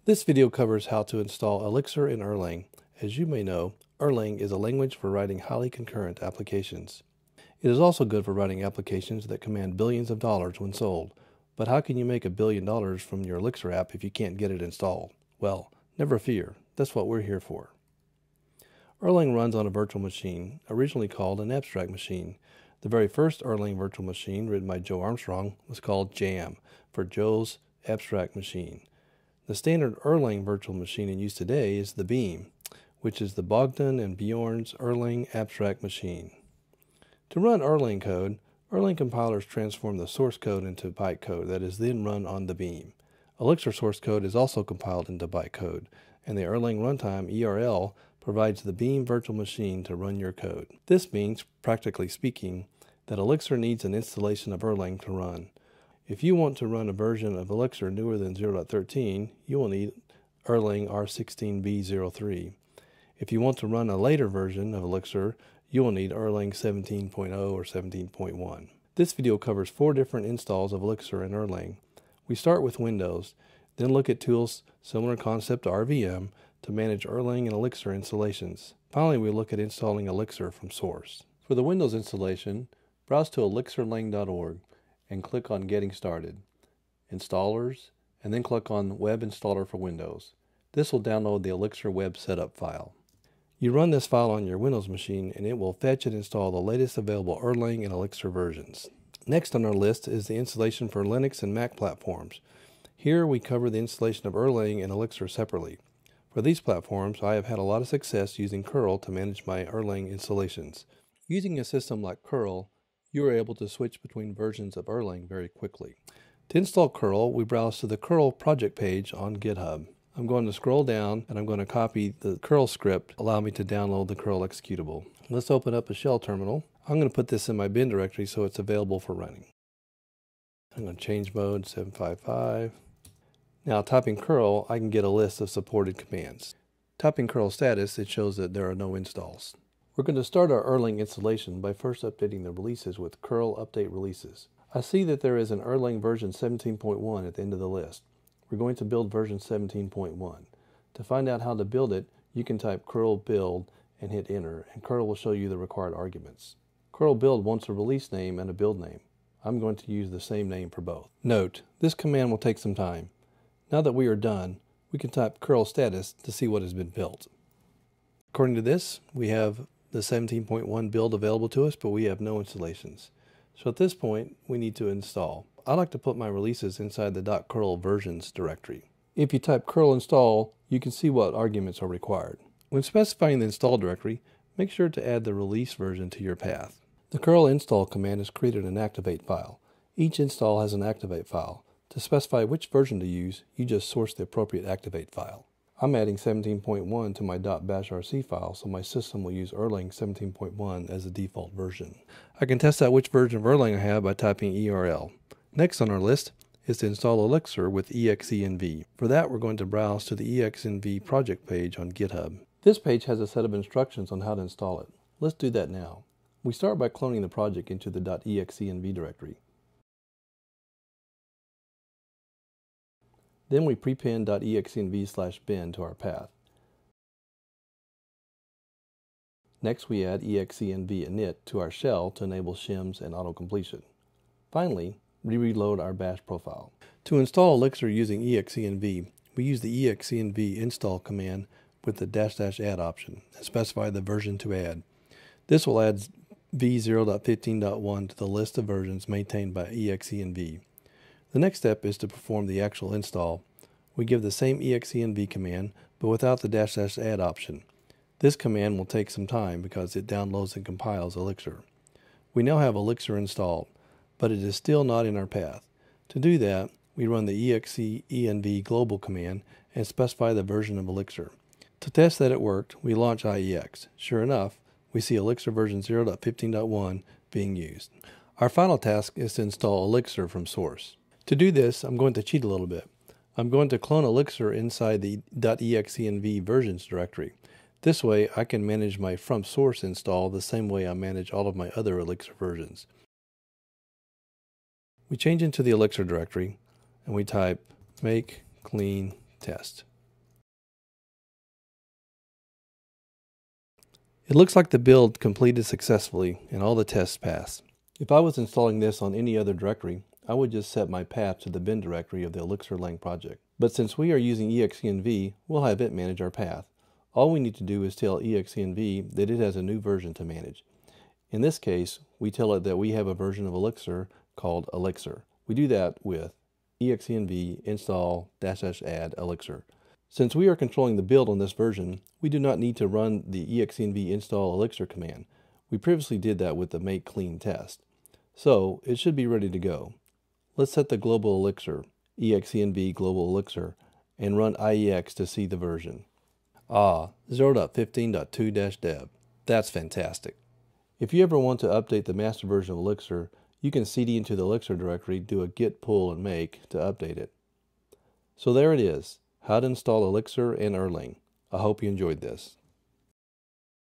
This video covers how to install Elixir and Erlang. As you may know, Erlang is a language for writing highly concurrent applications. It is also good for writing applications that command billions of dollars when sold. But how can you make $1 billion from your Elixir app if you can't get it installed? Well, never fear. That's what we're here for. Erlang runs on a virtual machine, originally called an abstract machine. The very first Erlang virtual machine, written by Joe Armstrong, was called JAM, for Joe's Abstract Machine. The standard Erlang virtual machine in use today is the Beam, which is the Bogdan and Bjorn's Erlang abstract machine. To run Erlang code, Erlang compilers transform the source code into bytecode that is then run on the Beam. Elixir source code is also compiled into bytecode, and the Erlang runtime ERL provides the Beam virtual machine to run your code. This means, practically speaking, that Elixir needs an installation of Erlang to run. If you want to run a version of Elixir newer than 0.13, you will need Erlang R16b03. If you want to run a later version of Elixir, you will need Erlang 17.0 or 17.1. This video covers 4 different installs of Elixir and Erlang. We start with Windows, then look at tools similar concept to RVM to manage Erlang and Elixir installations. Finally, we look at installing Elixir from source. For the Windows installation, browse to elixirlang.org. and click on Getting Started, Installers, and then click on Web Installer for Windows. This will download the Elixir Web Setup file. You run this file on your Windows machine and it will fetch and install the latest available Erlang and Elixir versions. Next on our list is the installation for Linux and Mac platforms. Here we cover the installation of Erlang and Elixir separately. For these platforms, I have had a lot of success using kerl to manage my Erlang installations. Using a system like kerl, you are able to switch between versions of Erlang very quickly. To install kerl, we browse to the kerl project page on GitHub. I'm going to scroll down and I'm going to copy the kerl script, allow me to download the kerl executable. Let's open up a shell terminal. I'm going to put this in my bin directory so it's available for running. I'm going to change mode 755. Now typing kerl, I can get a list of supported commands. Typing kerl status, it shows that there are no installs. We're going to start our Erlang installation by first updating the releases with kerl update releases. I see that there is an Erlang version 17.1 at the end of the list. We're going to build version 17.1. To find out how to build it, you can type kerl build and hit enter, and kerl will show you the required arguments. Kerl build wants a release name and a build name. I'm going to use the same name for both. Note, this command will take some time. Now that we are done, we can type kerl status to see what has been built. According to this, we have the 17.1 build available to us, but we have no installations. So at this point, we need to install. I like to put my releases inside the .kerl versions directory. If you type kerl install, you can see what arguments are required. When specifying the install directory, make sure to add the release version to your path. The kerl install command has created an activate file. Each install has an activate file. To specify which version to use, you just source the appropriate activate file. I'm adding 17.1 to my .bashrc file, so my system will use Erlang 17.1 as the default version. I can test out which version of Erlang I have by typing ERL. Next on our list is to install Elixir with exenv. For that, we're going to browse to the exenv project page on GitHub. This page has a set of instructions on how to install it. Let's do that now. We start by cloning the project into the .exenv directory. Then we prepend .exenv/bin to our path. Next we add exenv init to our shell to enable shims and autocompletion. Finally, we reload our bash profile. To install Elixir using exenv, we use the exenv install command with the --add option and specify the version to add. This will add v0.15.1 to the list of versions maintained by exenv. The next step is to perform the actual install. We give the same exenv command, but without the --add option. This command will take some time because it downloads and compiles Elixir. We now have Elixir installed, but it is still not in our path. To do that, we run the exenv global command and specify the version of Elixir. To test that it worked, we launch IEX. Sure enough, we see Elixir version 0.15.1 being used. Our final task is to install Elixir from source. To do this, I'm going to cheat a little bit. I'm going to clone Elixir inside the .exenv versions directory. This way, I can manage my from source install the same way I manage all of my other Elixir versions. We change into the Elixir directory and we type make clean test. It looks like the build completed successfully and all the tests passed. If I was installing this on any other directory, I would just set my path to the bin directory of the Elixir Erlang project. But since we are using exenv, we'll have it manage our path. All we need to do is tell exenv that it has a new version to manage. In this case, we tell it that we have a version of Elixir called Elixir. We do that with exenv install --add Elixir. Since we are controlling the build on this version, we do not need to run the exenv install Elixir command. We previously did that with the make clean test. So it should be ready to go. Let's set the global Elixir, exenv global Elixir, and run IEX to see the version. 0.15.2-dev. That's fantastic. If you ever want to update the master version of Elixir, you can cd into the Elixir directory, do a git pull and make to update it. So there it is, how to install Elixir and Erlang. I hope you enjoyed this.